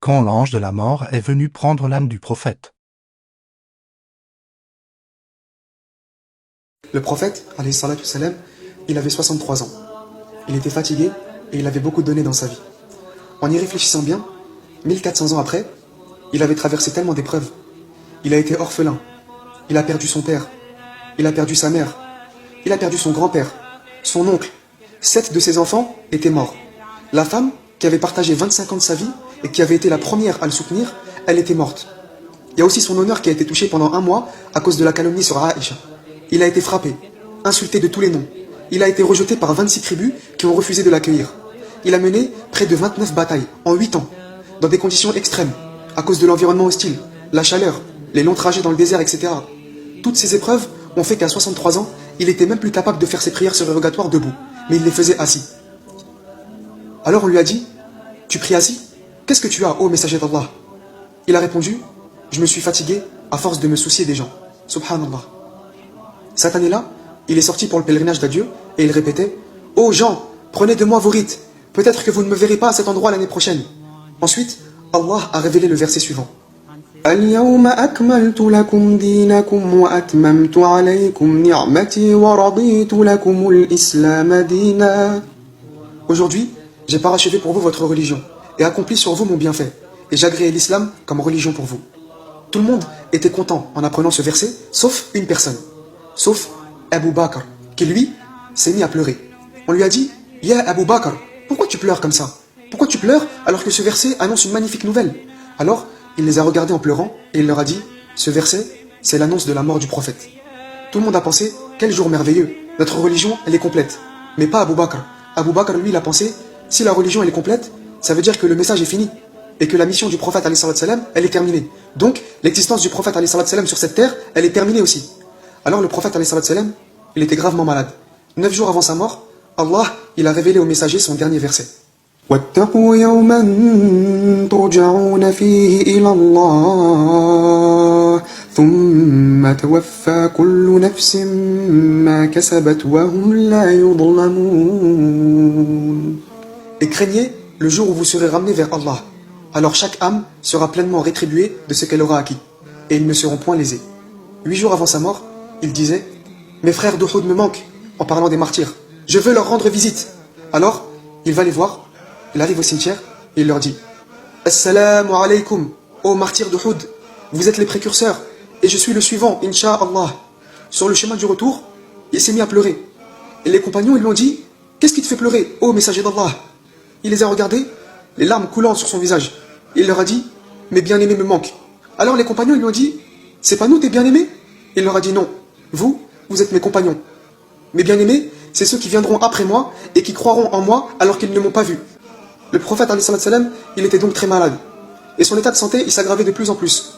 quand l'ange de la mort est venu prendre l'âme du prophète. Le prophète, alayhi salatu salam, il avait 63 ans. Il était fatigué et il avait beaucoup donné dans sa vie. En y réfléchissant bien, 1400 ans après, il avait traversé tellement d'épreuves. Il a été orphelin. Il a perdu son père. Il a perdu sa mère. Il a perdu son grand-père, son oncle. 7 de ses enfants étaient morts. La femme, qui avait partagé 25 ans de sa vie et qui avait été la première à le soutenir, elle était morte. Il y a aussi son honneur qui a été touché pendant 1 mois à cause de la calomnie sur Aïcha. Il a été frappé, insulté de tous les noms. Il a été rejeté par 26 tribus qui ont refusé de l'accueillir. Il a mené près de 29 batailles en 8 ans, dans des conditions extrêmes, à cause de l'environnement hostile, la chaleur, les longs trajets dans le désert, etc. Toutes ces épreuves ont fait qu'à 63 ans, il était même plus capable de faire ses prières surérogatoires debout, mais il les faisait assis. Alors on lui a dit, « Tu pries assis? Qu'est-ce que tu as, ô messager d'Allah ?» Il a répondu, « Je me suis fatigué à force de me soucier des gens. » Subhanallah. Cette année-là, il est sorti pour le pèlerinage d'adieu et il répétait, « Ô gens, prenez de moi vos rites. Peut-être que vous ne me verrez pas à cet endroit l'année prochaine. » Ensuite, Allah a révélé le verset suivant. اليوم أكملت لكم دينكم وأتممت عليكم نعمتي ورضيت لكم الإسلام دينا. Aujourd'hui, j'ai parachevé pour vous votre religion et accompli sur vous mon bienfait, et j'ai agréé l'islam comme religion pour vous. Tout le monde était content en apprenant ce verset, sauf une personne, sauf Abu Bakr, qui lui s'est mis à pleurer. On lui a dit, « Ya Abu Bakr, pourquoi tu pleures comme ça? Pourquoi tu pleures alors que ce verset annonce une magnifique nouvelle ?» Alors, il les a regardés en pleurant et il leur a dit, « Ce verset, c'est l'annonce de la mort du prophète. » Tout le monde a pensé, « Quel jour merveilleux, notre religion, elle est complète. » Mais pas Abu Bakr. Abu Bakr, lui, il a pensé, « Si la religion, elle est complète, ça veut dire que le message est fini et que la mission du prophète, alayhi salatu salam, elle est terminée. Donc, l'existence du prophète, alayhi salatu salam, sur cette terre, elle est terminée aussi. » Alors le prophète, alayhi salatu salam, il était gravement malade. 9 jours avant sa mort, Allah, il a révélé au messager son dernier verset. واتقوا يوما ترجعون فيه إلى الله ثم توفى كل نفس ما كسبت وهم لا يظلمون. Et craignez le jour où vous serez ramenés vers Allah. Alors chaque âme sera pleinement rétribuée de ce qu'elle aura acquis, et ils ne seront point lésés. 8 jours avant sa mort, il disait, « Mes frères d'Uhud me manquent, en parlant des martyrs. Je veux leur rendre visite. » Alors, il va les voir. Il arrive au cimetière et il leur dit, « Assalamu alaykum, ô martyrs d'Uhud, vous êtes les précurseurs et je suis le suivant, Inch'Allah. » Sur le chemin du retour, il s'est mis à pleurer. Et les compagnons, ils lui ont dit, « Qu'est-ce qui te fait pleurer, ô messager d'Allah ?» Il les a regardés, les larmes coulant sur son visage. Il leur a dit, « Mes bien-aimés me manquent. » Alors les compagnons, ils lui ont dit, « C'est pas nous tes bien-aimés ?» Il leur a dit, « Non, vous êtes mes compagnons. Mes bien-aimés, c'est ceux qui viendront après moi et qui croiront en moi alors qu'ils ne m'ont pas vu. » Le prophète, alayhi salam, il était donc très malade. Et son état de santé, il s'aggravait de plus en plus.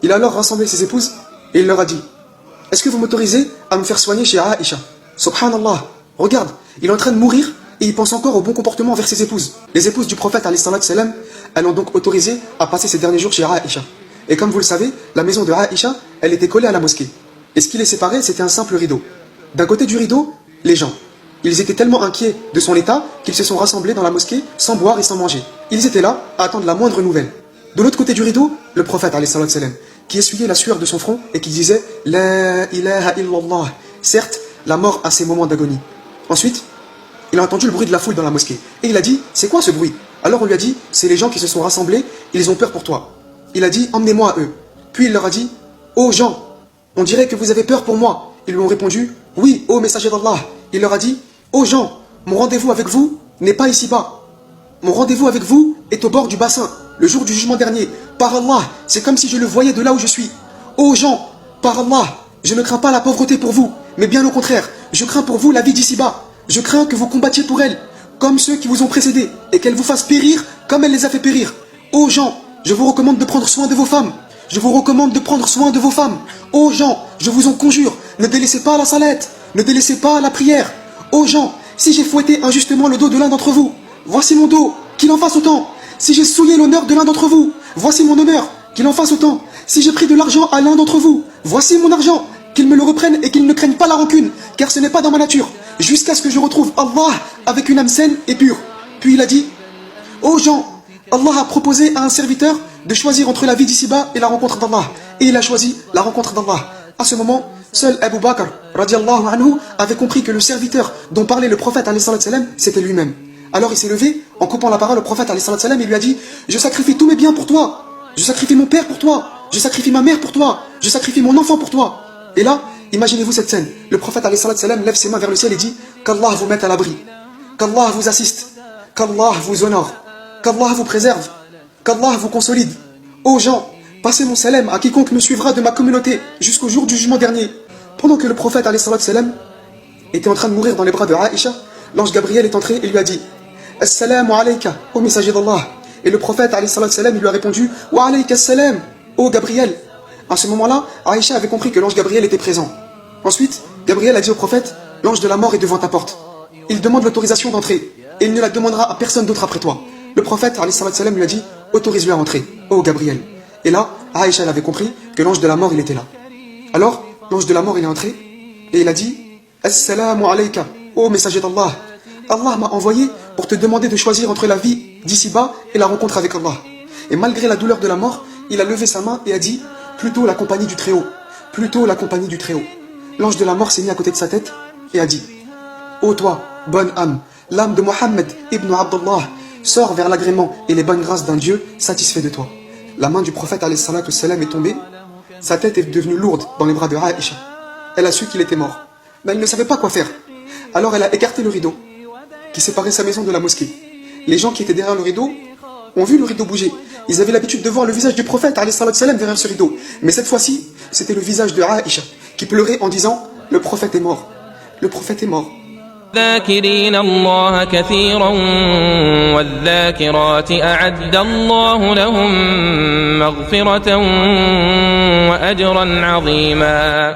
Il a alors rassemblé ses épouses et il leur a dit, « Est-ce que vous m'autorisez à me faire soigner chez Aïcha? Subhanallah, regarde, il est en train de mourir et il pense encore au bon comportement envers ses épouses. » Les épouses du prophète, alayhi salam, elles l'ont donc autorisé à passer ses derniers jours chez Aïcha. Et comme vous le savez, la maison de Aïcha, elle était collée à la mosquée. Et ce qui les séparait, c'était un simple rideau. D'un côté du rideau, les gens. Ils étaient tellement inquiets de son état qu'ils se sont rassemblés dans la mosquée sans boire et sans manger. Ils étaient là à attendre la moindre nouvelle. De l'autre côté du rideau, le prophète, alayhi salam, qui essuyait la sueur de son front et qui disait « La ilaha illallah ». Certes, la mort a ses moments d'agonie. Ensuite, il a entendu le bruit de la foule dans la mosquée. Et il a dit « C'est quoi ce bruit ?» Alors on lui a dit « C'est les gens qui se sont rassemblés, ils ont peur pour toi. » Il a dit « Emmenez-moi à eux ». Puis il leur a dit « Ô gens, on dirait que vous avez peur pour moi. » Ils lui ont répondu « Oui, ô messager d'Allah ». Il leur a dit « Ô gens, mon rendez-vous avec vous n'est pas ici-bas. Mon rendez-vous avec vous est au bord du bassin, le jour du jugement dernier. Par Allah, c'est comme si je le voyais de là où je suis. Ô gens, par Allah, je ne crains pas la pauvreté pour vous, mais bien au contraire, je crains pour vous la vie d'ici-bas. Je crains que vous combattiez pour elle, comme ceux qui vous ont précédés, et qu'elle vous fasse périr comme elle les a fait périr. Ô gens, je vous recommande de prendre soin de vos femmes. Je vous recommande de prendre soin de vos femmes. Ô gens, je vous en conjure, ne délaissez pas la salette, ne délaissez pas la prière. Ô gens, si j'ai fouetté injustement le dos de l'un d'entre vous, voici mon dos, qu'il en fasse autant. Si j'ai souillé l'honneur de l'un d'entre vous, voici mon honneur, qu'il en fasse autant. Si j'ai pris de l'argent à l'un d'entre vous, voici mon argent, qu'il me le reprenne et qu'il ne craigne pas la rancune, car ce n'est pas dans ma nature, jusqu'à ce que je retrouve Allah avec une âme saine et pure. Puis il a dit, ô gens, Allah a proposé à un serviteur de choisir entre la vie d'ici-bas et la rencontre d'Allah. Et il a choisi la rencontre d'Allah. À ce moment, seul Abu Bakr, radiallahu anhu, avait compris que le serviteur dont parlait le prophète, alayhi salam, c'était lui-même. Alors il s'est levé, en coupant la parole au prophète, alayhi salam, et lui a dit: je sacrifie tous mes biens pour toi. Je sacrifie mon père pour toi. Je sacrifie ma mère pour toi. Je sacrifie mon enfant pour toi. Et là, imaginez-vous cette scène. Le prophète, alayhi salam, lève ses mains vers le ciel et dit: qu'Allah vous mette à l'abri. Qu'Allah vous assiste. Qu'Allah vous honore. Qu'Allah vous préserve, qu'Allah vous consolide. Ô gens, passez mon salam à quiconque me suivra de ma communauté jusqu'au jour du jugement dernier. Pendant que le prophète alayhi salam était en train de mourir dans les bras de Aïcha, l'ange Gabriel est entré et lui a dit: Assalamu alayka, ô messager d'Allah. Et le prophète alayhi salam lui a répondu: Wa alayka assalam, ô Gabriel. À ce moment-là, Aïcha avait compris que l'ange Gabriel était présent. Ensuite, Gabriel a dit au prophète: l'ange de la mort est devant ta porte. Il demande l'autorisation d'entrer et il ne la demandera à personne d'autre après toi. Le prophète salam lui a dit: autorise-le à entrer, ô Gabriel. Et là, Aïcha avait compris que l'ange de la mort il était là. Alors, l'ange de la mort il est entré et il a dit: Assalamu alayka, ô messager d'Allah. Allah m'a envoyé pour te demander de choisir entre la vie d'ici-bas et la rencontre avec Allah. Et malgré la douleur de la mort, il a levé sa main et a dit: plutôt la compagnie du Très-Haut, plutôt la compagnie du Très-Haut. L'ange de la mort s'est mis à côté de sa tête et a dit: ô toi, bonne âme, l'âme de Mohammed ibn Abdullah, sors vers l'agrément et les bonnes grâces d'un Dieu satisfait de toi. La main du prophète alayhi salatu salam est tombée, sa tête est devenue lourde dans les bras de Aïcha. Elle a su qu'il était mort, mais elle ne savait pas quoi faire. Alors elle a écarté le rideau qui séparait sa maison de la mosquée. Les gens qui étaient derrière le rideau ont vu le rideau bouger. Ils avaient l'habitude de voir le visage du prophète alayhi salatu salam derrière ce rideau. Mais cette fois-ci, c'était le visage de Aïcha qui pleurait en disant: le prophète est mort. Le prophète est mort. الذاكرين الله كثيرا والذاكرات أعد الله لهم مغفرة وأجرا عظيما